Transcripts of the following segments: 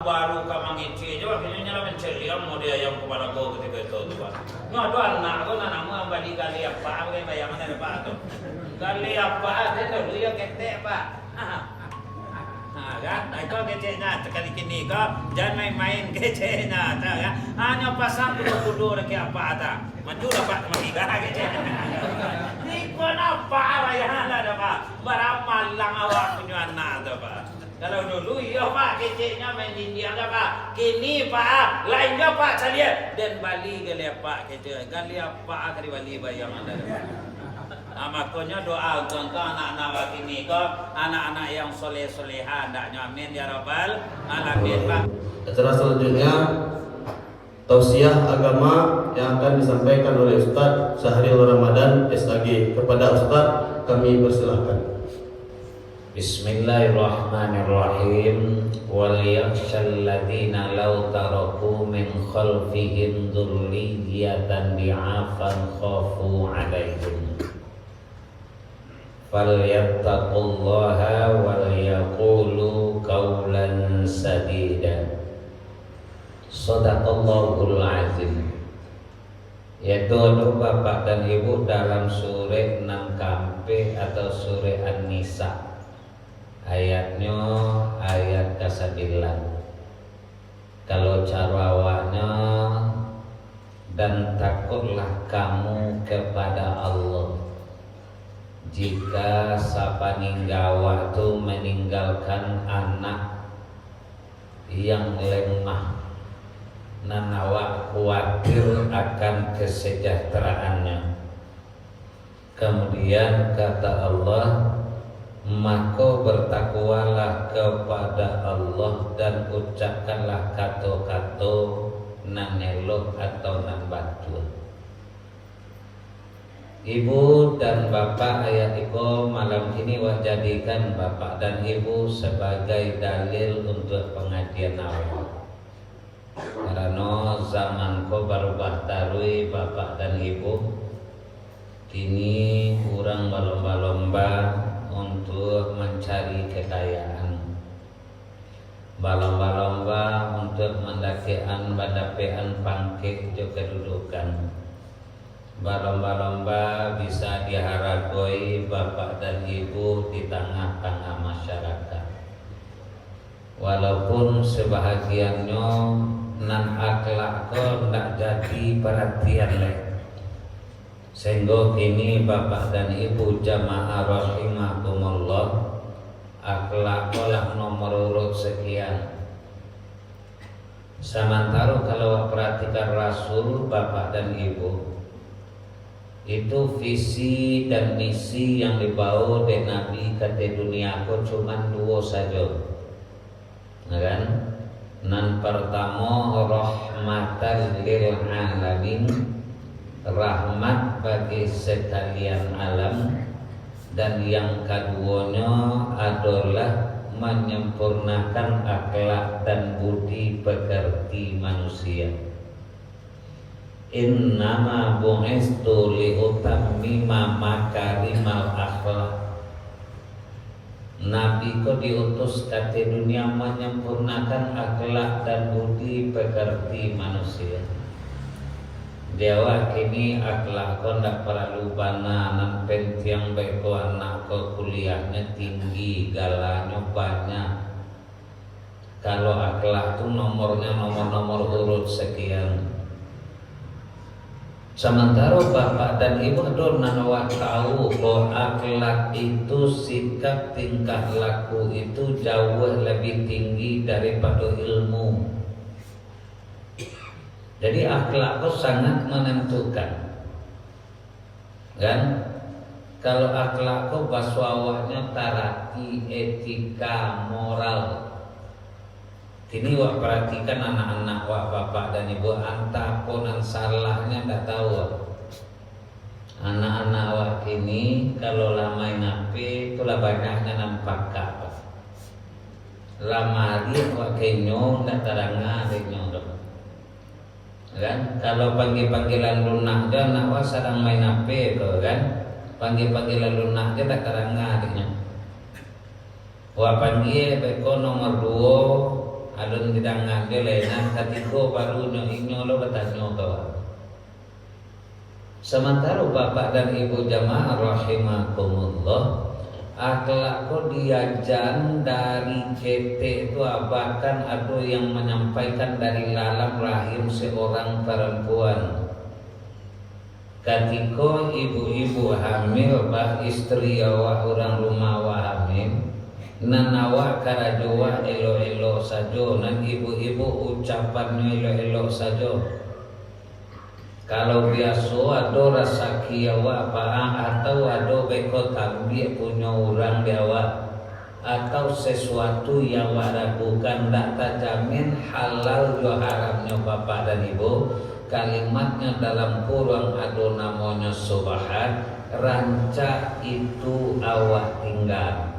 baru ka mangici aja akhirnya nyala menceliam mau dia yang kepada kau ketika itu tuh Pak. Nyodo anak kau nanamu ambali kali apa kayak bayangan ada Pak tuh. Kali apa ada dulu ya ketek Pak. Kan, itu kecenya sekali kini kau jangan main-main kecenya, kan? Hanya pasang kudu-kudu kayak apa ada, maju dapat matiga kecenya. Ini kau apa ya ada Pak? Beramal lang awak punya anak tu Pak. Kalau dulu iya Pak kecenya main India ada Pak. Kini Pak lainnya Pak saya dan Bali kali Pak kece, kali apa kali Bali bayang ada. Makanya doa untuk anak-anak ini kok anak-anak yang soleh-soleha hendaknya amin ya rabbal alamin Pak. Acara selanjutnya tausiah agama yang akan disampaikan oleh Ustadz Syahril Ramadan SAG. Kepada Ustadz kami persilahkan. Bismillahirrahmanirrahim. Wal yakhshal ladzina law taraku min khalfihim dzurriyyatan di'afan khafu 'alaihim falyattaqullaha wal yaqulu qawlan sadida. Shadaqallahul azim. Yaitu Bapak dan Ibu dalam surah 6 kampe atau surah An-Nisa, ayatnya ayat ke-9. Kalau carawanya, dan takutlah kamu kepada Allah jika sapaninggawa itu meninggalkan anak yang lemah, nanawa khawatir akan kesejahteraannya. Kemudian kata Allah, maka bertakwalah kepada Allah dan ucapkanlah kata-kata nan elok atau nan batul. Ibu dan Bapak ayat itu malam ini wah jadikan Bapak dan Ibu sebagai dalil untuk pengajian awal. Karena zaman ko berubah tarui Bapak dan Ibu, kini kurang berlomba-lomba untuk mencari kekayaan, berlomba-lomba untuk mendakian badapean pangkit juga kedudukan, berlomba-lomba bisa diharapoi Bapak dan Ibu di tengah-tengah masyarakat. Walaupun sebahagiannya nan akhlak ko ndak jadi perhatian leh. Sehingga kini Bapak dan Ibu jamaah rahimakumullah, akhlak kolak nomor urut sekian. Sementara kalau perhatikan Rasul Bapak dan Ibu, itu visi dan misi yang dibawa dari Nabi ke dunia aku cuma 2 saja, kan? Nan pertama rahmatan lil alamin, rahmat bagi sekalian alam, dan yang keduanya adalah menyempurnakan akhlak dan budi pekerti manusia. Innama bu'istu liutammima makarimal akhlak. Nabi ko diutus ke dunia menyempurnakan akhlak dan budi pekerti manusia. Dewa kini akhlak ko ndak perlu bananan penting baik ko anak ko kuliahnya tinggi, galanya banyak. Kalau akhlak tuh nomornya nomor urut sekian. Sementara Bapak dan Ibu nanawa tahu bahwa akhlak itu, sikap tingkah laku itu jauh lebih tinggi daripada ilmu. Jadi akhlak itu sangat menentukan, kan? Kalau akhlak itu baswawahnya tarati, etika, moral. Kini wak perhatikan anak-anak wak Bapak dan Ibu, antaponan salahnya ndak tahu. Anak-anak wak kini kalau lama napi itulah banyaknya nampak apa. Lama dia wak kenyong ndak terangah kenyong dong. Kan kalau panggil-panggilan lunak dia nak wak sedang main napi ko kan. Panggil-panggilan lunak dia ndak terangah kenyong. Wak panggil beko nomor 2 alun hidangan dia lainan katiko baru inyo lo bertanya kawan. Sementara bapak dan ibu jamaah rahimakumullah, akhlak ko diajan dari CT itu bahkan ada yang menyampaikan dari dalam rahim seorang perempuan. Ketika ibu-ibu hamil bah istri awak orang rumah awak hamil, nan awak karajowa elo-elo saja, nan ibu-ibu ucapannya elo-elo saja. Kalau biasa ada rasa kiawa apa atau ada beko tambih punya orang diawak atau sesuatu yang awak lakukan tak terjamin halal jo haramnya bapak dan ibu, kalimatnya dalam Quran ada namanya subhan, ranca itu awak tinggal.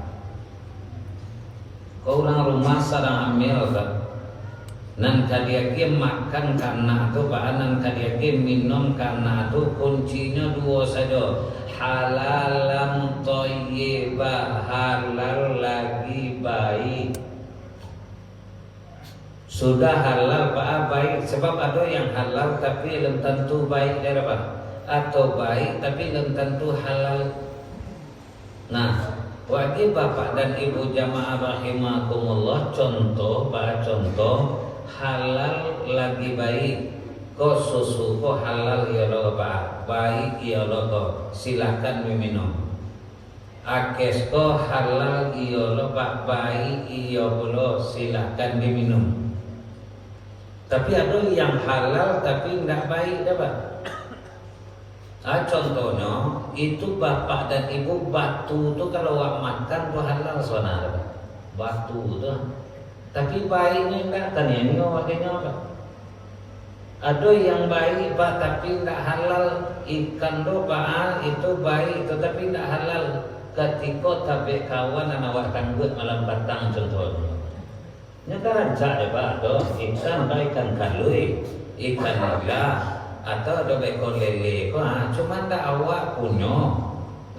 Kau orang rumah sedang ambil kan? Nan kadiake makan karena itu, nan kadiake minum karena itu, kuncinya dua saja, halalan thayyibah, halal lagi baik. Sudah halal baik, sebab ada yang halal tapi belum tentu baik dari apa? Atau baik tapi belum tentu halal. Nah, wajib bapak dan ibu jamaah rahimakumullah, contoh halal lagi baik, kok susu kok halal ya lo baik ya lo kok silakan minum. Akes kok halal ya lo baik ya lo silakan diminum. Tapi ada yang halal tapi enggak baik dapat. Contohnya itu bapak dan ibu batu tuh kalau wak makan tuh halal soalnya batu tuh. Tapi baiknya enggak kan ya, ini wakilnya apa? Ada yang baik pak tapi enggak halal, ikan doa itu baik tetapi enggak halal. Ketika tabe kawan anak awak tanggut malam batang contohnya. Nya kan cak pak do ikan baik ikan kalui, ikan nila atau ada ekor lele kok cuma ndak awak punya.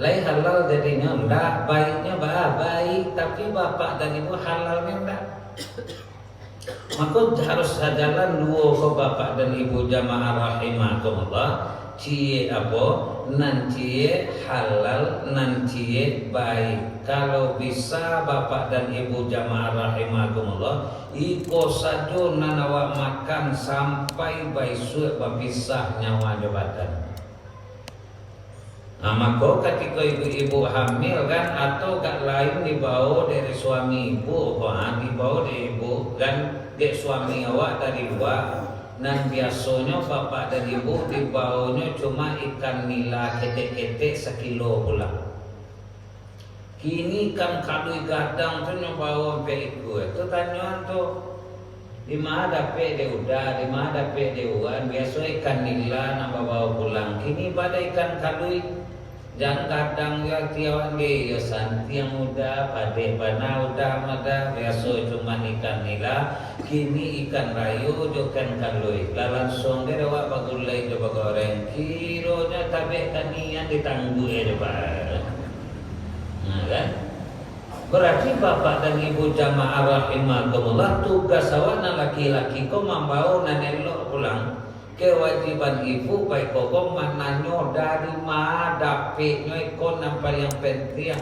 Lain halal jadinya enggak, baiknya baik tapi bapak dan ibu halalnya enggak. Maka harus jalan dua ke bapak dan ibu jamaah rahimakumullah, cie apa nan cie halal nan cie baik. Kalau bisa bapak dan ibu jamaah rahimakumullah, iko saja nan awak makan sampai besok berpisah nyawa jabatan. Nah, maka ketika ibu-ibu hamil kan atau gak lain dibawa dari suami ibu, dibawa dari ibu kan dari suami awak dari luar. Dan biasanya bapak dan ibu dibawanya cuma ikan nila ketek-ketek sekilo pula. Kini ikan kadui gadang tu nyobawa sampai ikut. Tu tanya tu di mana dapat dia udah, di mana dapat dia uan. Biasa ikan nila nak bawa pulang. Kini pada ikan kadui jangan kadang ya tiawan ge ya santi yang muda pada bana udah mada biasa cuma ikan nila, kini ikan rayu jokan kalui langsung dia awak bagulai coba goreng kironya tabe kanian ditangguh ya Pak. Nah kan berarti bapak dan ibu jamaah rahimakumullah, tugas awak na laki-laki ko membawa nanelok pulang. Kewajiban ibu baik kokom mananyo dari mana dapetnya ikon apa yang penting.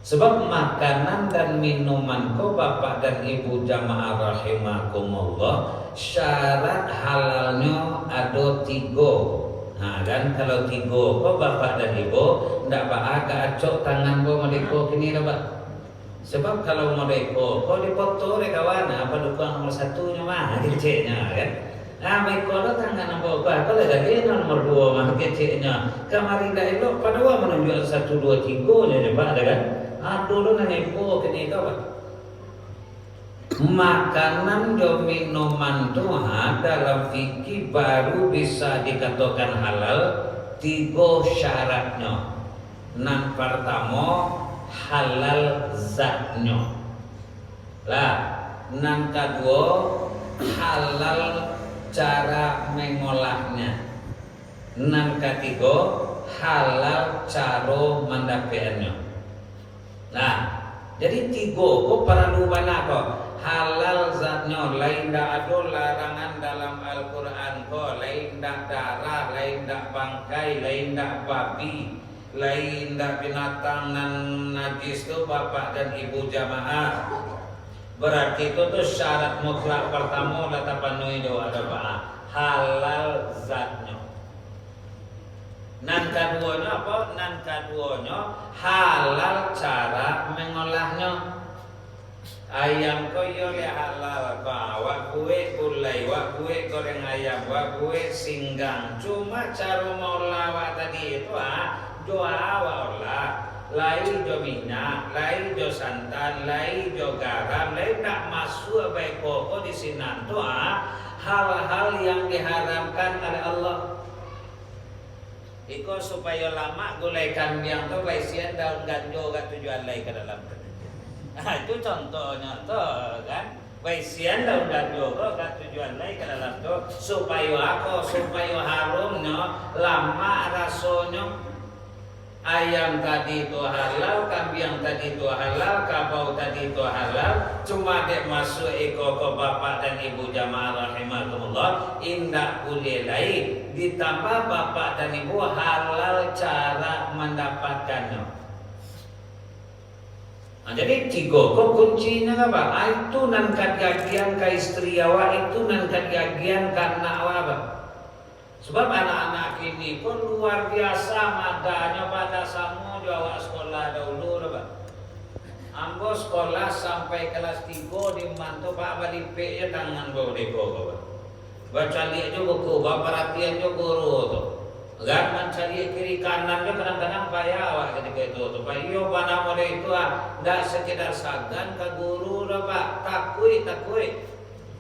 Sebab makanan dan minuman ko bapak dan ibu jamaah rahimakumullah, syarat halalnya ada 3. Nah kan kalau 3 ko bapak dan ibu ndak bahaga acok tangan ko mereka kini dapat. Sebab kalau mereka ko dipoto kawan apa dukang nomor 1-nya mah kecilnya kan. Baik kalau tangan nombor apa kalau lagi nomor 2 mah kecilnya. Kemarin dah elok pada wa menunjuk 1 2 3 nya Pak ada kan. Dulu nempo kini kawan. Makanan dan minuman tu dalam fikih baru bisa dikatakan halal 3 syaratnya. Yang pertama halal zatnya. Lah, yang kedua halal cara mengolahnya. Yang ketiga halal cara mendapatkannya. Nah, jadi 3 kok perlu banyak kok. halal zatnya, lain dak ada larangan dalam Al-Quran ko, lain dak darah, lain dak bangkai, lain dak babi, lain dak binatang nan najis tu bapak dan ibu jamaah. Berarti itu tuh syarat mutlak pertama udah terpenuhi do ada apa? Halal zatnya. Nan keduanya apa? Nan keduanya halal cara mengolahnya. Ayam koyo le halal ka, wak kue gulai, wak kue goreng ayam, wak kue singgang. Cuma cara mengolah wak tadi itu jo awak olah. Lai jo minyak, lai jo santan, lai jo garam, lai tak masuk baik pokok di sini tu hal-hal yang diharamkan oleh Allah. Iko supaya lama gulai kambing tu baisian daun ganjo kat tujuan lai ke dalam. Itu contohnya tuh kan. Baisian daun ganjo kat tujuan lai ke dalam tu supaya apa? Supaya harumnya lama rasanya. Ayam tadi itu halal, kambing tadi itu halal, kabau tadi itu halal. Cuma dek masuk iko ke bapak dan ibu jamaah rahimahumullah, indah boleh lain. Ditambah bapak dan ibu halal cara mendapatkannya. Nah, jadi tiga kok kuncinya apa? Itu nan kagian ka istri awak, itu nan kagian ka anak awak. Sebab anak-anak ini pun luar biasa maganya pada samu awak sekolah dahulu Pak. Ambo sekolah sampai kelas 3 di mantu Pak balik ya tangan bawa deko Pak. Baca lihat juga buku, bapak perhatian juga guru tu. Kan mencari kiri kanan juga kadang-kadang payah awak ketika itu tu. Pak iyo pada model itu dak sekedar sagan ke guru Pak, takui.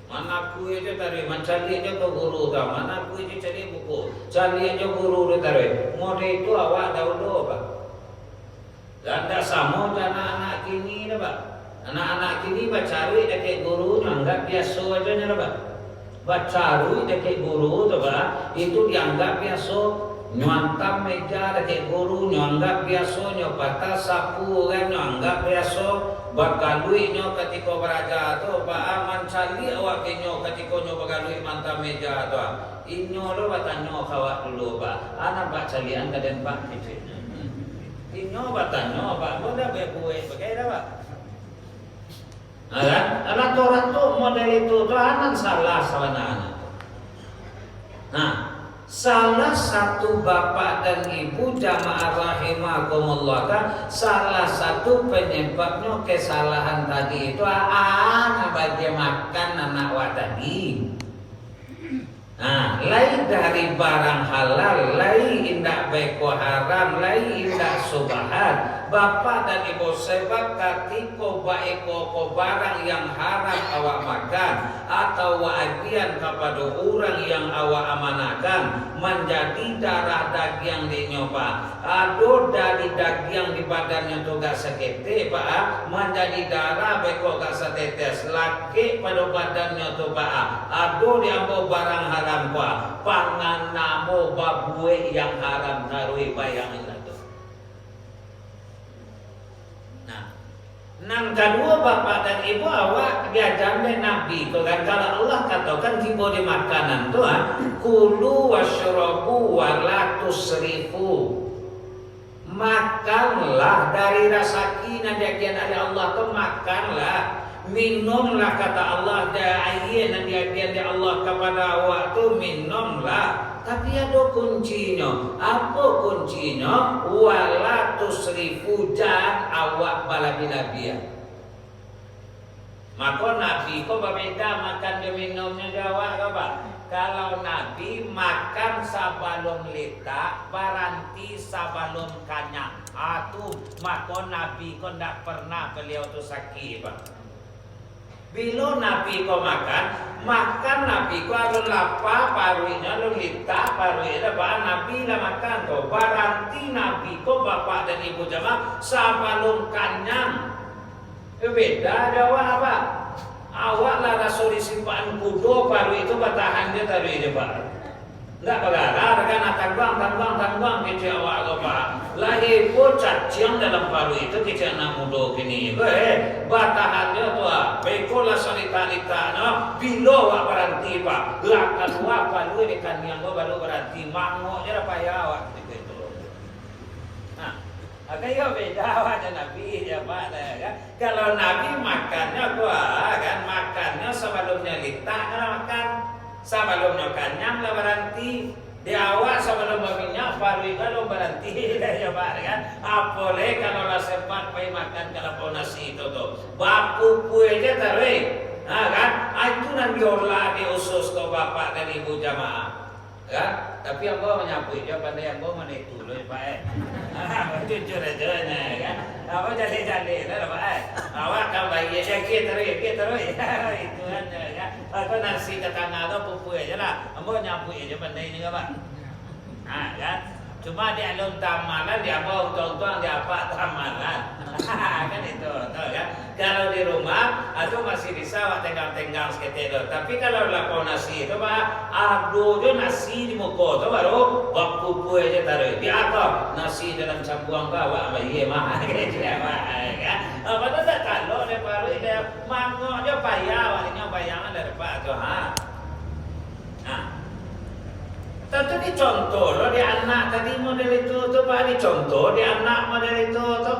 Mana kue je tarik, mencari je ke guru dah. Mana kue je cari buku, cari je guru je tarik. Model itu awak dahulu Pak. Dan tak sama anak-anak kini dah Pak. Anak-anak kini cari dekat guru, anggap biasa aja nya Pak. Cari dekat guru tu Pak, itu dianggap biasa. Nyuantam meja dekat guru, nyanggap biasa, nyopata sapu kan, nyanggap biasa. Bagalui nyo ketika beraja tu, Pak aman cari awak kenyo ketika nyo bagalui mantam meja tu. Inyo lo batanyo kawat dulu Pak. Anak Pak calian kaden Pak gitu. Inyo batanyo Pak, boleh berbuat begitu Pak. Anak orang tu model itu tu anak salah sebenarnya. Nah, salah satu bapak dan ibu jamaah rahimakumullah kan salah satu penyebabnya kesalahan tadi itu anak bagi makan anak wa tadi. Nah, lain dari barang halal, lain indah beko haram, lain indah subahat. Bapak dan ibu sebab ketika baiko barang yang haram awak makan atau wajian kepada orang yang awak amanahkan menjadi darah daging di nyoba. Ado dari daging di badannya tu gak sekete Pak, menjadi darah beko gak setetes laki pada badannya tu Pak. Ado diambil barang haram Pak, pangan namo babue yang haram tarui bayangin. Nang kedua bapak dan ibu awak diajarkan Nabi tu kan kalau Allah katakan tiba di makanan tu kulu wasyrabu wala tusrifu. Makanlah dari rezeki yang dari Allah tu makanlah. Minumlah kata Allah dari dari Allah kepada awak tu minumlah. Tapi ada kuncinya. Apa kuncinya? Wala tusrifu, jangan awak balabi-labian. Maka Nabi kok berbeda makan dan minumnya jawab apa? Kalau Nabi makan sabalum letak, baranti sabalum kanyang. Maka Nabi kok tidak pernah beliau tu sakit Pak. Bila Nabi kau makan Nabi kau harus lapar paruinya lu lita paruinya bahan Nabi lah makan kau baranti Nabi kau bapak dan ibu jamaah sabalum kanyang. Beda jawab apa? Awak lah rasul disimpan kudo paru itu batahan dia taruh dia Pak. Nggak bagara kan tangguang kecil awak apa. Lagi pucat ciang dalam palu itu kecil anak muda kini. Batahannya tu bekola salita-lita no bilo awak berhenti pak. Lakan awak palu ikan yang baru berhenti mangoknya apa ya awak gitu. Nah, agaknya beda awak dan Nabi ya pak kan. Kalau Nabi makannya kan makannya sebelumnya lita kalau makan. Sebelumnya kenyang lah berhenti di awal sebelum berminyak baru kalau berhenti ya pak kan. Apalagi kalau lah sempat pergi makan kalau nasi itu tuh baku aja taruh, kan? Itu nanti olah di usus tuh bapak dan ibu jamaah, kan? Tapi yang gua menyapu aja pandai yang gua mana itu loh pak. Jujur aja kan. Apa jadi lah pak. Awak kau bayi aja kita terus itu kan ya. Aku nasi ke tengah tu pupu aja lah. Ambo nyapu aja pandai ni pak. Kan. Cuma dia alun tamalan dia bawa tuang-tuang dia apa tamalan. Kan itu tuh kan. Kalau di rumah itu masih bisa awak tenggang-tenggang seketika. Tapi kalau lapor nasi itu pak, aduh je nasi di muka tu baru bak pupu aja taruh. Dia apa? Nasi dalam campuran kau awak bayi mah kan. Apa tu tak kalau dia baru dia mangok je payah awaknya bayangan dari pak tu Tentu dicontoh loh di anak tadi model itu tuh pak dicontoh di anak model itu tuh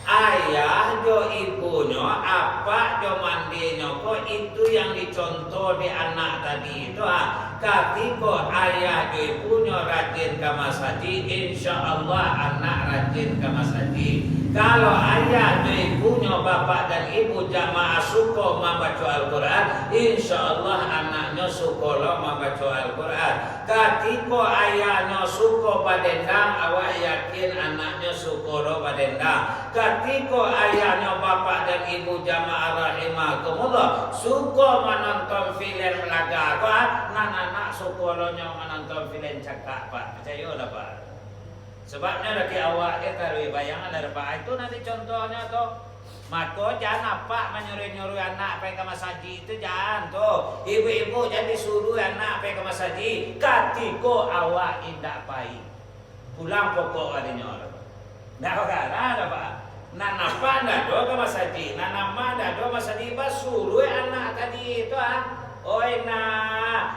ayah jo ibunya apa jo mandinya kok itu yang dicontoh di anak tadi itu ketika ayah jo ibunya rajin ke masjid insya Allah anak rajin ke masjid. Kalau ayah jo ibunya bapak dan ibu jamaah suka membaca Al-Quran insya Allah anaknya suka lo membaca Al-Quran. Ketika ayahnya suka badendang awak yakin anaknya suka lo badendang. Ketika ayahnya bapak dan ibu jamaah rahimahkumullah suka menonton film laga pak, anak-anak suka lo menonton film cakap pak, percaya lah pak. Sebabnya dari awak dia taruh bayangan dari pak itu nanti contohnya tuh. Maka jangan apa menyuruh-nyuruh anak pergi ke masjid itu jangan tuh. Ibu-ibu jadi suruh anak pergi ke masjid. Ketika awak indak pai pulang pokok adanya. Ndak ada pak. Napa ndak do ke masjid. Nama ndak do masjid pas suruh anak tadi itu Oi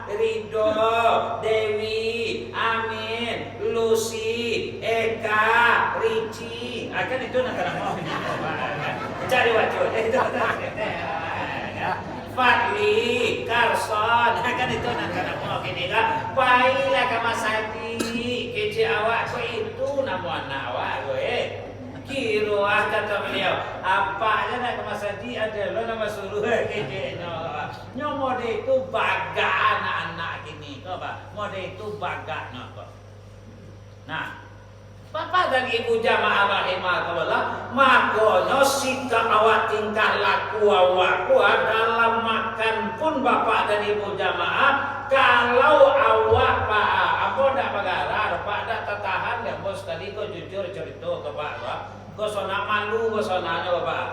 Ridho, Dewi, Amin, Lucy, Eka, Ricci. Kan itu negara mau cari wajib itu. Fadli, Carson, kan itu negara mau gini kan. Baiklah ke masjid, kecil awak itu nama anak awak gue. Kiro kata beliau, apa aja nak ke masjid ada lo nama suruh kecilnya. Mode itu baga anak-anak ini, coba. Mode itu baga kok. Nah, bapak dan ibu jamaah rahimahullah, makanya sikap awak tingkah laku awak dalam makan pun bapak dan ibu jamaah. Kalau awak pak, apa dak bagarar, pak dak tertahan ya bos tadi kau jujur cerita ke pak, kau sona malu, kau sonanya bapak.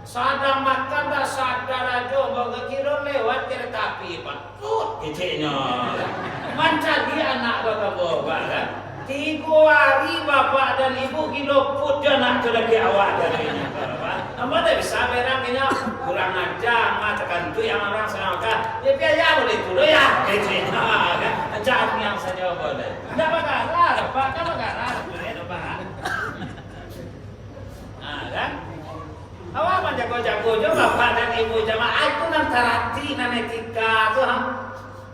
Sadar makan dah sadar aja baga kira lewat kereta api patut kecilnya. Manca dia anak bapak kan. 3 hari bapak dan ibu kilo put dia nak lagi awak dari ini bapak. Apa dah bisa berangnya kurang ajar matakan tu yang orang senangkan. Ya biaya boleh tu ya kecilnya kan. Jangan yang saja boleh. Dah bagaimana pak kan bagaimana boleh bapak. Kan? Awak menjago-jago je bapak dan ibu jamaah itu nan tarati nan etika tu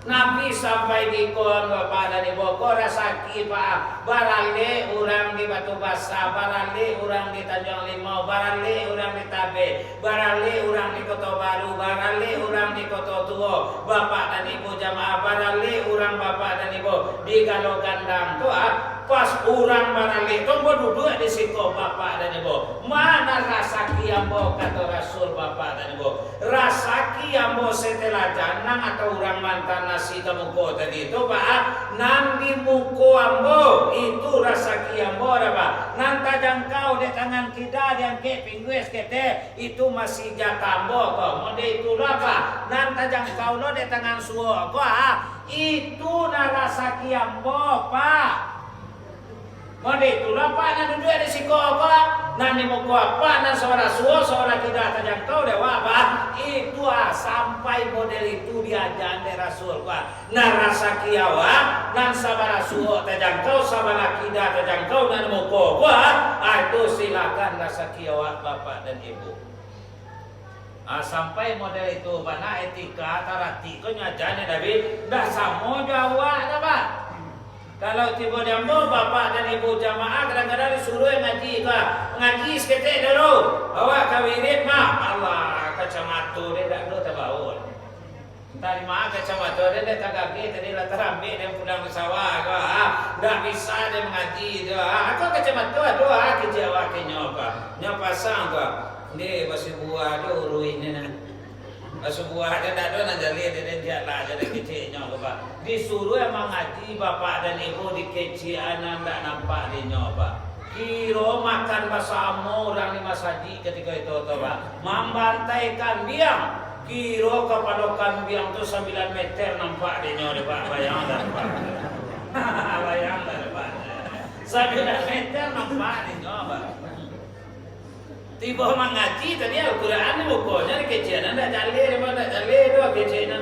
Nabi sampai di kon bapak dan ibu ko rasaki pak barale urang di Batu Basah, barale urang di Tanjung Limau, barale urang di Tabe, barale urang di Kota Baru, barale urang di Kota Tua, bapak dan ibu jamaah, barale urang bapak dan ibu di Galo Gandang tu pas urang barale tunggu duduk di situ bapak dan ibu. Mana rasaki yang bawa kata Rasul bapak dan ibu. Rasaki yang bawa setelah ajanang atau orang mantan nasi temuko tadi itu Pak, nan di muko ambo itu rasa kiambo apa? Nan tajang kau di tangan kita yang ke pinggues kete itu masih jatambo kok. Mode itu apa? Nan tajang kau lo di tangan suo kok itu narasa kiambo Pak. Mode itu apa? Nan duduk di siko kok. Nan di muko apa? Nan suara suo suara kita tajang kau dewa apa? Itu sampai model itu diajan de Rasul Pak. Nah rasa kiawa nan sabara suo tajangkau sabara kida tajangkau nan muko itu silakan rasa kiawa Bapak dan Ibu. Sampai model itu mana etika tarati ko nyajane Nabi dah samo Jawa dah Pak. Kalau tiba jambo Bapak dan Ibu jamaah kadang-kadang disuruh ngaji ka. Ngaji sekete dulu. Awak kawirit mah Allah kacamata dia dak do tabaun. Tadi mah kacamata dia tagaki tadi la tarambe dia pulang ke sawah ka. Dak bisa dia mengaji dia. Aku kacamata doa ke Jawa ke nyoba. Nyapasang ka. Ni basi buah do urui ni na. Sebuah dia tak ada nak jalih dia lah jadi kecilnya Bapak. Disuruh emang ngaji Bapak dan Ibu di kecilan tak nampak dia nyoba. Kiro makan basamo orang di masjid ketika itu Pak. Membantai kambing. Kiro kepada kambing tu 9 meter nampak dia nyoba Pak. Bayang tak Pak. Bayang tak Pak. 9 meter nampak dia nyoba. Tiba mengaji tadi Al-Quran bukunya di kecilan dah jalih dua kecilan.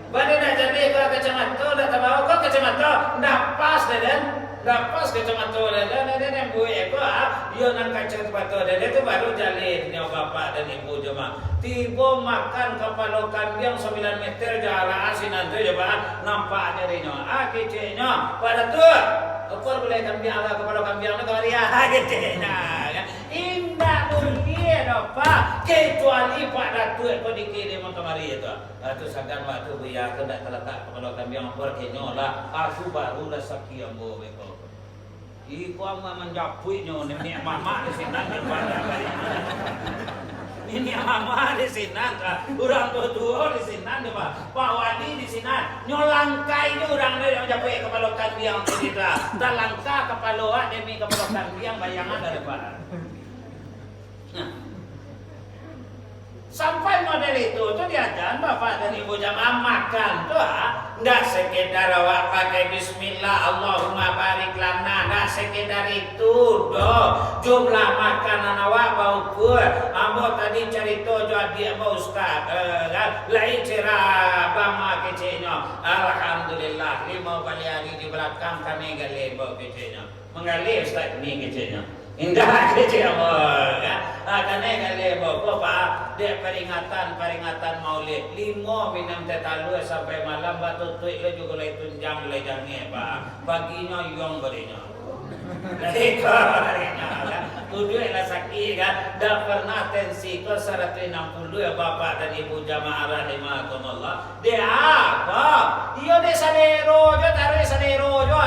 Bade dah jalih ke kacamata dah tahu ke kacamata dah pas dah pas kacamata dah yang buat ko yo nang kacamata dah tu baru jalih nya Bapak dan Ibu jemaah. Tiba makan kepala kambing 9 meter jarak asinan tu coba nampaknya rinyo. Kecilannya pada tu ukur boleh kambing agak kepala kambing tu kemaria kecilannya. Indah mulia Pak kecuali Pak Datuk kau dikirim kemari itu. Itu sagan waktu biar kau tak terletak kepala kambing angkor kenyola. Aku baru dah sakian bo beko. Iku ama menjapui nyo ni mama di sini ni pada. Ini mama di sini orang tua di sini ni Pak. Pak Wali di sini nyolangkai ni orang ni menjapui kepala kambing kita. Tak langkah kepala demi kepala kambing bayangan dari Pak. Sampai model itu diajar Bapak dan Ibu jamaah makan tu ndak sekedar awak pakai bismillah Allahumma barik lana, ndak sekedar itu doh. Jumlah makanan awak bau kur ambo tadi cerita jadi ambo ustaz lain cerah bama kecenya alhamdulillah 5 hari di belakang kami gali bau kecenya mengali ustaz ni kecenya indah kecil ya. Karena kali bapak dia peringatan Maulid 5 minum teh talu sampai malam batu tuik le juga le tunjang le jange Pak. Paginya yong berinya. Leka berinya. Tujuh lah sakit kan. Dah pernah tensi ke 160 ya Bapak dan Ibu jamaah rahimakumullah. Dia apa? Iyo de sanero jo taruh sanero jo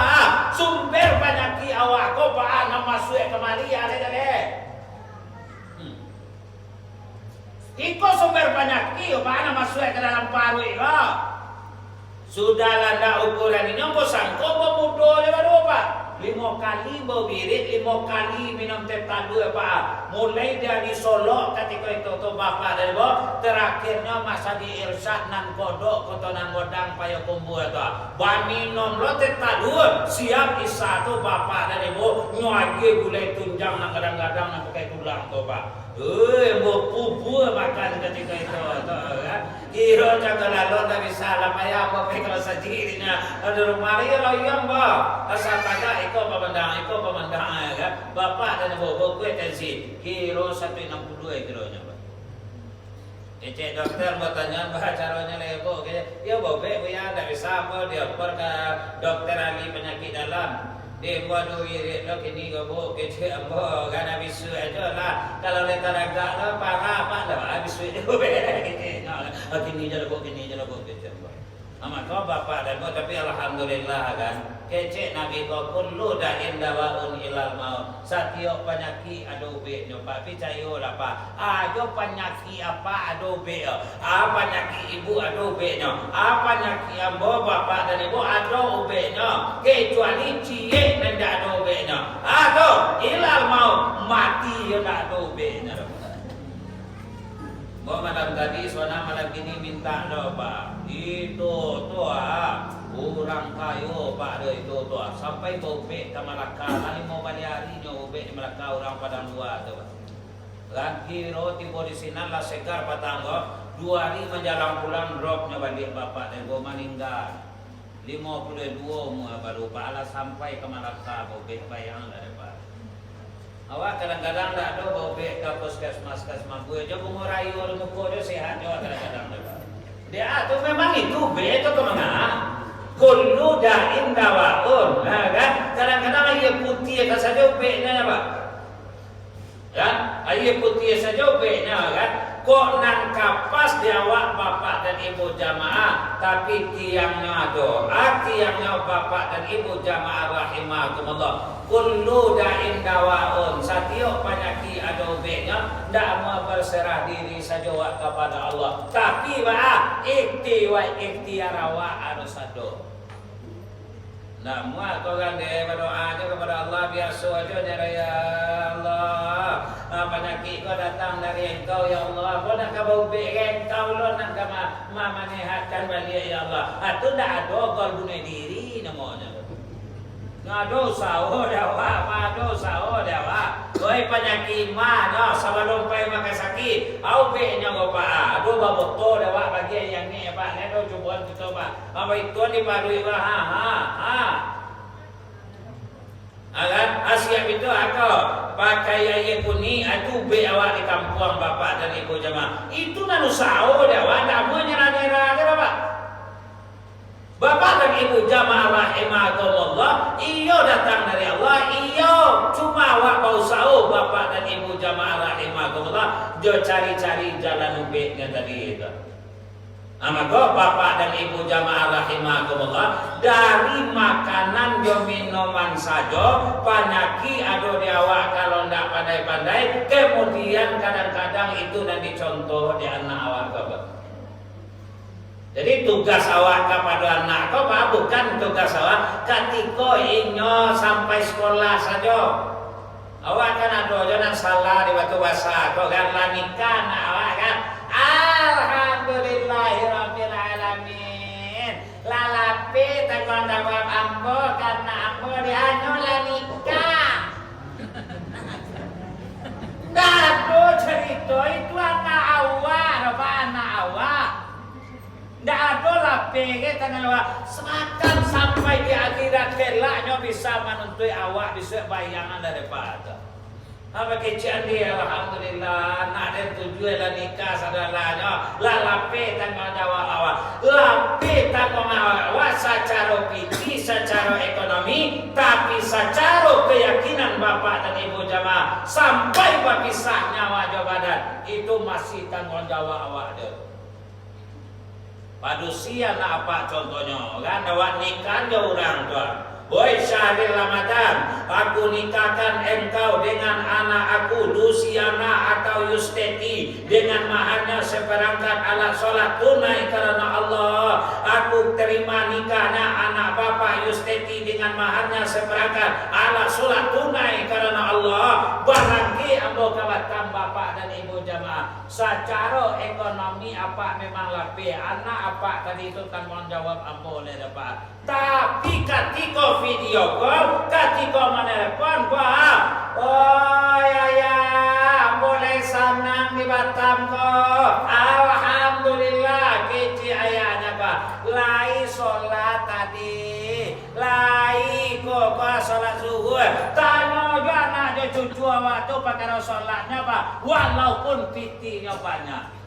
sumber penyakit awak ko Pak nama suek kemari ada deh. Iko sumber penyakit Pak nama suek ke dalam paru iko. Sudah landa ukuran ini kau sangko pemudo je baru Pak. 5 kali bau birit, 5 kali minum teh tadu Pak. Mulai dari Solo ketika itu tuh Bapak dari bawah, terakhirnya masa di irsyad nan kodok kotonan godang payah kumbu itu. Bani nom lo teh tadu siap isa tuh Bapak dari bawah nyuagi gulai tunjang nang kadang-kadang nang pakai tulang tuh Pak. Mau pupu makan ketika itu kan. Kira jaga lalu tak bisa lama ya apa kalau sejirinya ada rumah dia loyang bah. Asal taga iko pemandang kan. Bapak dan Ibu kue tensi. Kira 162 kilonya Pak. Cek dokter bertanya bah caranya lebo ya bobek ya tak bisa apa dia per ke dokter ahli penyakit dalam. Dia buat duit lo kini gobo kecil ambo kan habis aja lah. Kalau letak agak lah parah apa dah habis duit tu kini je lo kecil. Amat kau bapak dan kau tapi alhamdulillah kan kecek Nabi kau kullu da'in dawaun ilal maut satio penyakit adobe nyo pak picayo lah pak ajo penyakit apa adobe penyakit ibu adobe nyo penyakit ambo bapak dan ibu adobe nyo kecuali cie nenda adobe nyo ilal maut mati yo ndak adobe nyo. Malam tadi, suara malam ini minta doa Pak. Itu tuh orang kayu Pak itu tuh sampai bobek ke Malaka. Lagi mau hari nyo bobek di Malaka orang Padang luar tuh. Lagi roti di sini lah segar patanggo. 2 hari menjelang pulang dropnya balik bapak dan gua meninggal. 52 baru Pak sampai ke Malaka bobek bayang lah Pak. Awak kadang-kadang tak ada bau bek ke puskesmas gue aja mau rayu orang muka dia sehat juga kadang-kadang dia tu memang itu bek itu kemana kullu da'in dawaun kan kadang-kadang air putih saja beknya Pak kan air putih saja beknya kan kok nang kapas dia awak bapak dan ibu jamaah tapi tiangnya doa tiangnya bapak dan ibu jamaah rahimakumullah kullu da'in dawaun satio penyakit adobenya ndak mau berserah diri saja kepada Allah tapi ikhtiar awak harus ado ndak mau kau kan berdoa aja kepada Allah biasa aja ya Allah penyakit kau datang dari engkau ya Allah kau nak bau bek engkau lo nak menehatkan balik ya Allah itu ndak ada kau bunuh diri namanya dosa dewa. Oi penyakit mana sebelum pai makan sakit. Au be nya go pa. Aduh baboto dewa bagian yang ni Pak. Nego cobaan kita Pak. Apa itu ni baru Agan Asia itu aku pakai ayat kuni aku be awak di kampung bapak dan ibu jemaah. Itu nanu sao dewa ndak mau nyerah-nyerah ke Bapak. Bapak dan ibu jamaah rahimakumullah, iyo datang dari Allah, iyo cuma awak bau sao bapak dan ibu jamaah rahimakumullah, jo cari-cari jalan ubeknya tadi itu. Maka bapak dan ibu jamaah rahimakumullah, dari makanan jo minuman saja, penyakit ado di awak kalau ndak pandai-pandai, kemudian kadang-kadang itu nanti contoh di anak awak bapak. Jadi tugas awak kepada anak kau bukan tugas awak ketika inyo sampai sekolah saja. Awak kan ada jangan salah di waktu bahasa kau kan nikah awak kan. Alhamdulillahirabbil alamin. Lalapi tanggung jawab ambo karena ambo dianu lah nikah. Dado cerita itu anak awak, anak awak. Ndak ada lah pengen tangan awak semakan sampai di akhirat kelaknya bisa menuntut awak bisa bayangan daripada apa kecian dia alhamdulillah nak ada tujuan lah nikah saudaranya lah lape tanggung jawab awak lape tanggung awak secara fikih secara ekonomi tapi secara keyakinan bapak dan ibu jamaah sampai berpisah nyawa badan itu masih tanggung jawab awak dia. Padusia nak apa contohnya kan awak nikah jauh orang tua. Boy Syahril Ramadan, aku nikahkan engkau dengan anak aku Luciana atau Yusteti dengan maharnya seperangkat alat sholat tunai karena Allah. Aku terima nikahnya anak bapak Yusteti dengan maharnya seperangkat alat sholat tunai karena Allah. Barangki ambo kawatan bapak dan ibu jamaah. Secara ekonomi apa memang lebih anak apa tadi itu tanggung jawab ambo oleh bapak. Tapi ketika video call, ketika menelepon, oh ya, boleh senang di Batam kok. Alhamdulillah, kecil ayahnya Pak. Lai sholat tadi, lai kok sholat zuhur. Tanya juga anak cucu awak tu pakai sholatnya Pak, walaupun pitinya banyak.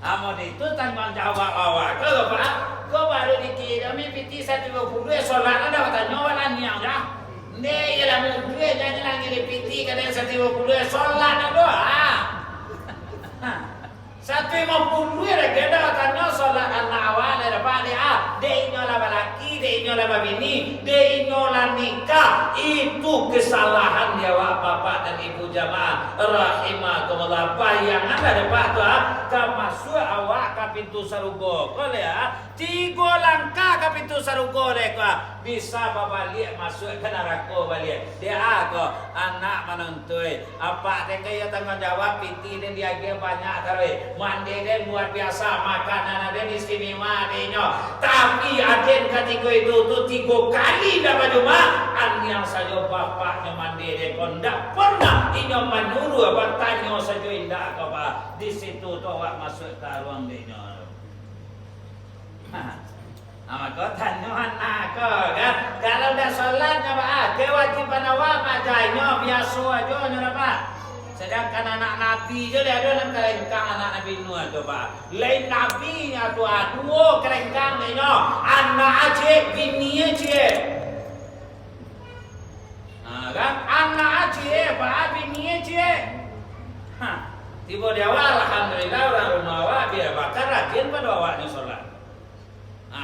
Amun itu tanggung jawab awak ke Pak. Kau baru dikirami piti 120 sholat ada katanya walan yang dah. Ne ya lah mudah jangan lagi piti kadang 120 sholat ada. 150 lagi ada tanya solat anak awal dapat dia, dia inyolah lelaki, dia inyolah bini, dia inyolah nikah. Itu kesalahan dia bapak dan ibu jamaah rahimakumullah. Bayangan dapat tu ke masuk awak ke pintu sarugo. Kau lihat 3 langkah ke pintu sarugo deka bisa balik masuk ke neraka balik. Dia aku anak menuntui apa dia kaya tanggung jawab piti dan dia banyak tarik mandi dan luar biasa makanan ada istimewa adanya. Tapi aden ketika itu tu 3 kali dapat cuma yang saja bapaknya mandi dan kondak pernah inyo menuru apa tanya saja indah apa di situ tu awak masuk ke ruang dia. Maka tanya anak kan kalau dah solatnya pak kewajiban awak macamnya biasa aja apa. Sedangkan anak Nabi je dia ada dalam kerengkang anak Nabi Nuh tu pak. Lain Nabi nya tu dua kerengkang dia anak aje bini aje. Kan anak aje pak bini aje. Tiba dia alhamdulillah orang rumah awak dia bakar rajin pada awaknya solat.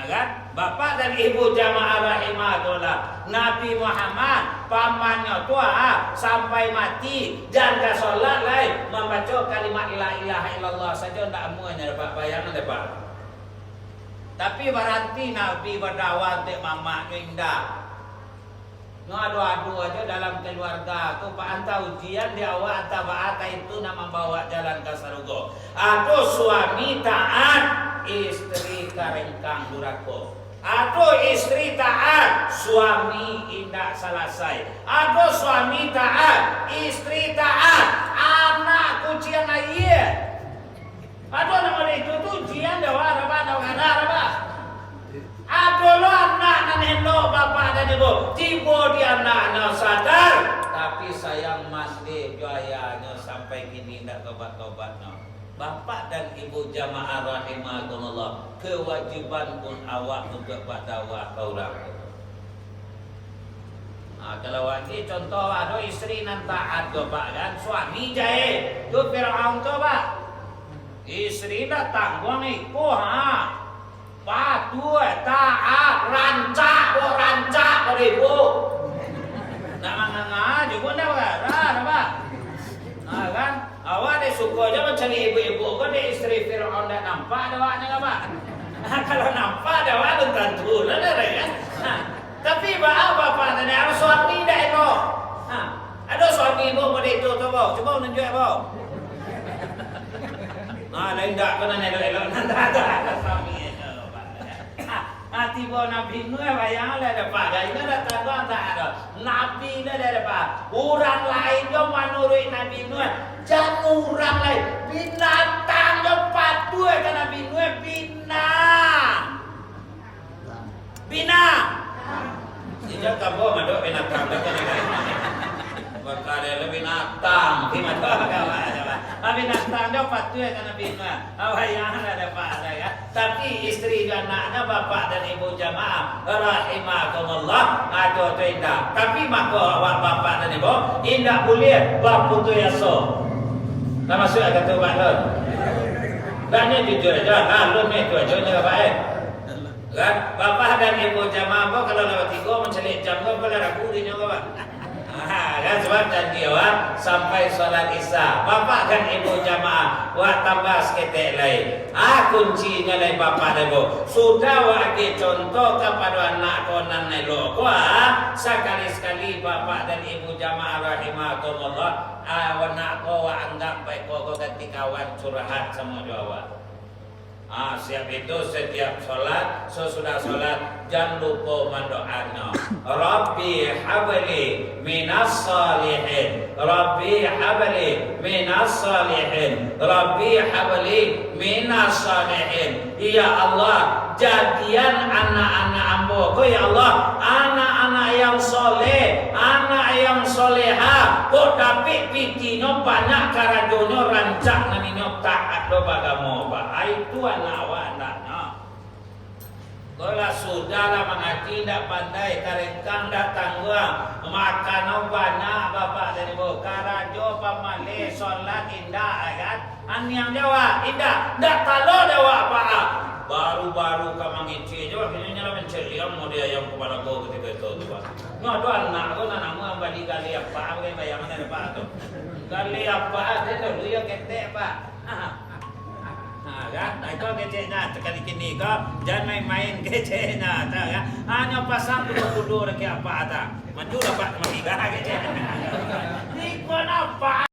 Kan? Bapak dan ibu jamaah rahimahullah, Nabi Muhammad pamannya tua sampai mati dan ke solat lain membaca kalimat la ilaha illallah saja ndak amunya dapat bayangan dapat. Tapi berarti Nabi berdakwah untuk mamaknya indah. Ngadu-adu aja dalam keluarga tu pak anta ujian dia awak anta baata itu nama bawa jalan ke surga. Atau suami taat istri karengkang durako. Atau istri taat suami indak selesai. Atau suami taat istri taat anak kucian ayat. Atau nama itu tu ujian dawa apa. Aduh lo anak dan hendak bapak dan ibu tiba dia anaknya sadar tapi sayang masih joyanya sampai kini tidak tobat-tobatnya. Bapak dan ibu jamaah rahimahumullah, kewajiban pun awak untuk berdakwah ke orang. Kalau lagi contoh ada istri nan taat bapak kan suami jahe tu Firaun tu pak istri dah tanggung ikut patuh taat rancak beribu nak manganga juga nak apa kan awak dia suka je mencari ibu-ibu kan dia istri Firaun dah nampak dah awaknya apa kalau nampak dah awak tentu lah kan tapi bapak tadi ada suami dah itu ada suami ibu pada itu tu bau cuba tunjuk bau lain tak kena elok-elok nanti ada suami tiba Nabi Nuh bayanglah dapat dah ini dah tanda tak ada Nabi dah dapat orang lain yang menurut Nabi Nuh jangan orang lain binatang yang patuh ke Nabi Nuh binang sejak kamu madok binatang bakal ada binatang di mana binatang dia patuh ke Nabi Nuh bayanglah dapat ya. Tapi istri dan anaknya bapak dan ibu jamaah rahimahumullah ada tu indah. Tapi maka bapak dan ibu indah boleh buat putu yaso. Tak masuk agak tu baklon. Dan ni jujur aja, lalu ni tu aja ni baik. Kan bapak dan ibu jamaah kalau lewat 3 mencelik jam kau boleh ragu dia apa? Kan sebab janji awak sampai solat isya. Bapak dan ibu jamaah wak tambah seketek lain. Kuncinya lain bapak dan ibu. Sudah wak contoh kepada anak konan nelo. Sekali-sekali bapak dan ibu jamaah rahimahumullah. Anak kau anggap baik kau ganti kawan curhat sama jawab. Siap itu setiap solat, sesudah solat jangan lupa mendoanya. Rabbi habli minas salihin, Rabbi habli minas salihin, Rabbi habli minas salihin. Ya Allah, jadian anak-anak ambo, ya Allah, anak-anak yang soleh, anak yang soleha. Kok tapi pitino banyak karajono rancak nanino taat do bagamu ba. Itu anak anaknya. Kalau sudahlah mengaji tidak pandai karengkang datang gua makan banyak bapak dari Bokarajo pamale sholat indah kan an yang Jawa indah ndak kalau Jawa pak baru-baru kamang ici Jawa kini nyala menceliam mau dia yang kepala gua ketika itu tuh pak nggak anak gua nanamu yang balik kali apa kayak bayangan ada pak tuh kali apa ada dulu ya ketek pak kan? Nah, itu kecenya sekali kini kau jangan main-main kecenya, tahu ya? Hanya pasang kudu-kudu kayak apa ada, maju dapat mengiga kecenya. Ini kenapa?